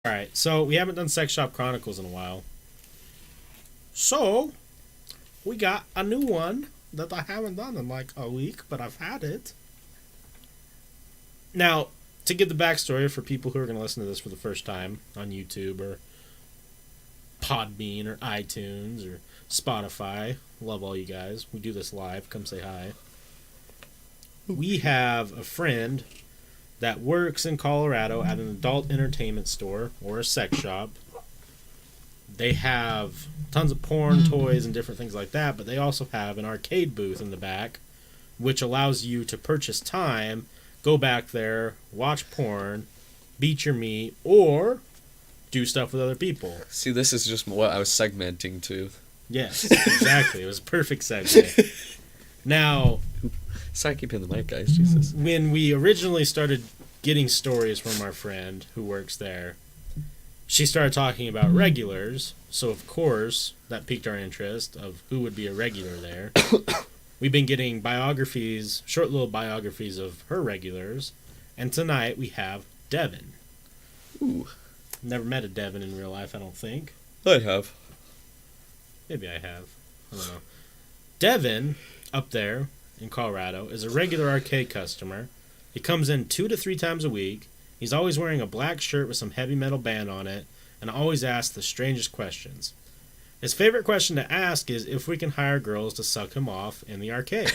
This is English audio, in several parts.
Alright, so we haven't done Sex Shop Chronicles in a while. So, we got a new one that I haven't done in like a week, but I've had it. Now, to give the backstory for people who are going to listen to this for the first time on YouTube or Podbean or iTunes or Spotify, love all you guys. We do this live. Come say hi. We have a friend that works in Colorado at an adult entertainment store or a sex shop. They have tons of porn, toys, and different things like that, but they also have an arcade booth in the back, which allows you to purchase time, go back there, watch porn, beat your meat, or do stuff with other people. See, this is just what I was segmenting to. Yes, exactly. It was a perfect segue. Now, sorry, keep hitting the mic, guys. Jesus. when we originally started getting stories from our friend who works there, she started talking about regulars. So, of course, that piqued our interest of who would be a regular there. We've been getting biographies, short little biographies of her regulars. And tonight we have Devon. Ooh. Never met a Devon in real life, I don't think. I have. Maybe I have. I don't know. Devon, up there in Colorado, is a regular arcade customer. He comes in 2 to 3 times a week. He's always wearing a black shirt with some heavy metal band on it, and always asks the strangest questions. His favorite question to ask is if we can hire girls to suck him off in the arcade.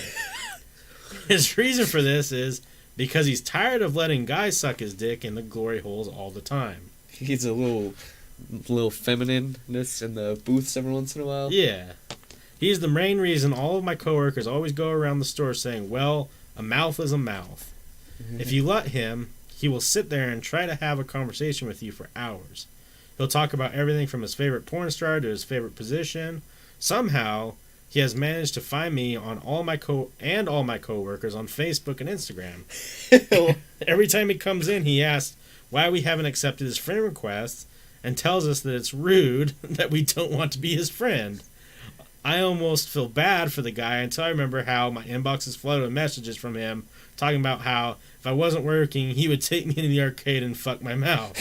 His reason for this is because he's tired of letting guys suck his dick in the glory holes all the time. He's a little feminineness in the booths every once in a while. Yeah. He's the main reason all of my coworkers always go around the store saying, well, a mouth is a mouth. Mm-hmm. If you let him, he will sit there and try to have a conversation with you for hours. He'll talk about everything from his favorite porn star to his favorite position. Somehow, he has managed to find me on all my coworkers on Facebook and Instagram. Every time he comes in, he asks why we haven't accepted his friend requests and tells us that it's rude that we don't want to be his friend. I almost feel bad for the guy until I remember how my inbox is flooded with messages from him talking about how if I wasn't working, he would take me into the arcade and fuck my mouth.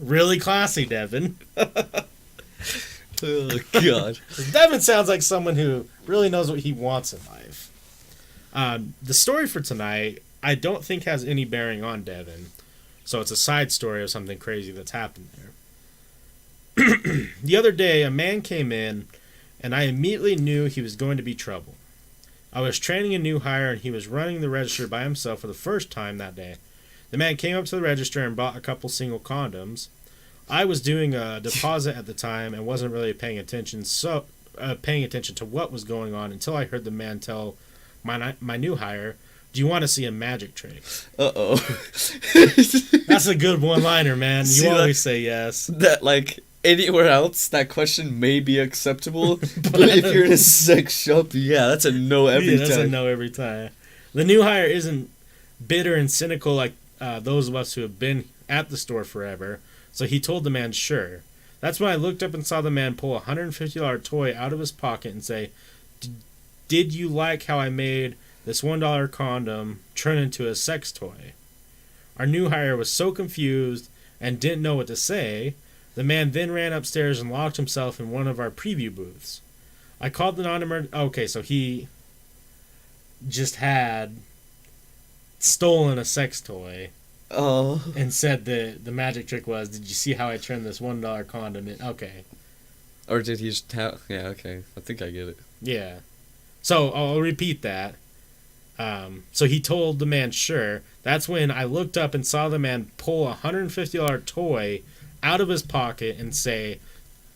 Really classy, Devon. Oh, God. Devon sounds like someone who really knows what he wants in life. The story for tonight, I don't think has any bearing on Devon. So it's a side story of something crazy that's happened there. The other day, a man came in, and I immediately knew he was going to be trouble. I was training a new hire, and he was running the register by himself for the first time that day. The man came up to the register and bought a couple single condoms. I was doing a deposit at the time and wasn't really paying attention to what was going on until I heard the man tell my new hire, "Do you want to see a magic trick?" Uh-oh. That's a good one-liner, man. You always say yes. That, like, anywhere else, that question may be acceptable, but if you're in a sex shop, yeah, that's a no every time. That's a no every time. The new hire isn't bitter and cynical like those of us who have been at the store forever, so he told the man sure. That's when I looked up and saw the man pull a $150 toy out of his pocket and say, "Did you like how I made this $1 condom turn into a sex toy?" Our new hire was so confused and didn't know what to say. The man then ran upstairs and locked himself in one of our preview booths. I called the non-emergency... Okay, so he just had stolen a sex toy. Oh. And said the magic trick was, "Did you see how I turned this $1 condom in?" Okay. Or did he just have... Yeah, okay. I think I get it. Yeah. So, I'll repeat that. So he told the man sure. That's when I looked up and saw the man pull a $150 toy out of his pocket and say,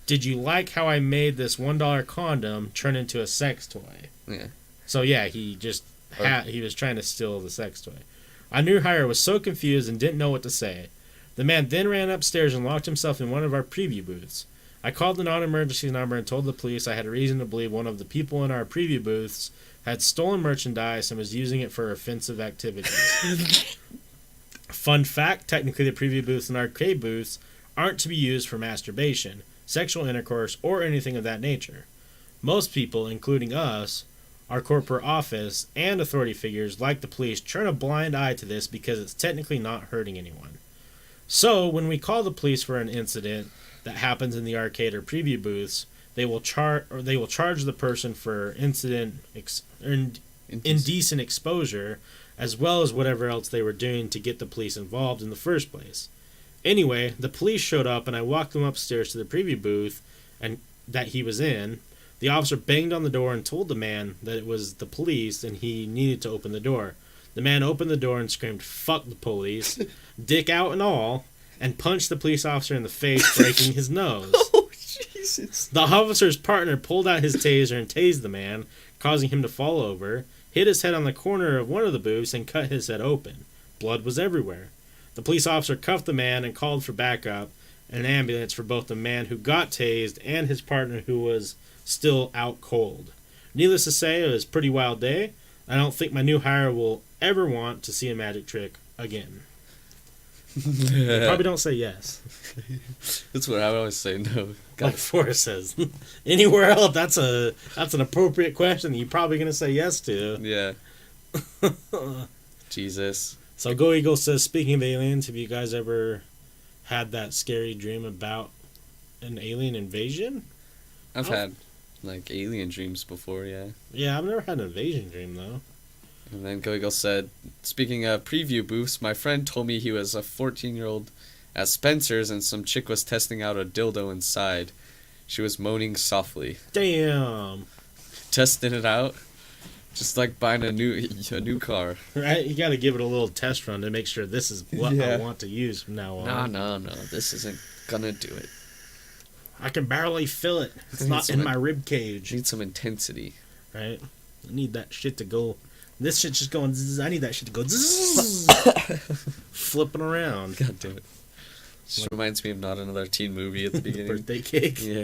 "Did you like how I made this $1 condom turn into a sex toy?" Yeah. So, yeah, he just he was trying to steal the sex toy. Our new hire was so confused and didn't know what to say. The man then ran upstairs and locked himself in one of our preview booths. I called the non-emergency number and told the police I had a reason to believe one of the people in our preview booths had stolen merchandise and was using it for offensive activities. Fun fact, technically the preview booths and arcade booths aren't to be used for masturbation, sexual intercourse, or anything of that nature. Most people, including us, our corporate office, and authority figures like the police turn a blind eye to this because it's technically not hurting anyone. So when we call the police for an incident that happens in the arcade or preview booths, they will charge the person for indecent exposure, as well as whatever else they were doing to get the police involved in the first place. Anyway, the police showed up and I walked them upstairs to the preview booth and that he was in. The officer banged on the door and told the man that it was the police and he needed to open the door. The man opened the door and screamed, "Fuck the police," dick out and all, and punched the police officer in the face, breaking his nose. Oh, Jesus. The officer's partner pulled out his taser and tased the man, causing him to fall over, hit his head on the corner of one of the booths, and cut his head open. Blood was everywhere. The police officer cuffed the man and called for backup and an ambulance for both the man who got tased and his partner who was still out cold. Needless to say, it was a pretty wild day. I don't think my new hire will ever want to see a magic trick again. Probably don't say yes. That's what I always say, no. Like Forrest says. Anywhere else, that's an appropriate question that you're probably going to say yes to. Yeah. Jesus. So Go Eagle says, speaking of aliens, have you guys ever had that scary dream about an alien invasion? I've had, like, alien dreams before, yeah. Yeah, I've never had an invasion dream, though. And then Go Eagle said, speaking of preview booths, my friend told me he was a 14-year-old at Spencer's and some chick was testing out a dildo inside. She was moaning softly. Damn. Testing it out? Just like buying a new car. Right? You gotta give it a little test run to make sure this is what I want to use from now on. No. This isn't gonna do it. I can barely feel it. It's not in my rib cage. Need some intensity. Right? I need that shit to go. This shit's just going zzz. I need that shit to go zzz. Flipping around. God damn it. Just reminds me of Not Another Teen Movie at the beginning. Birthday cake. Yeah.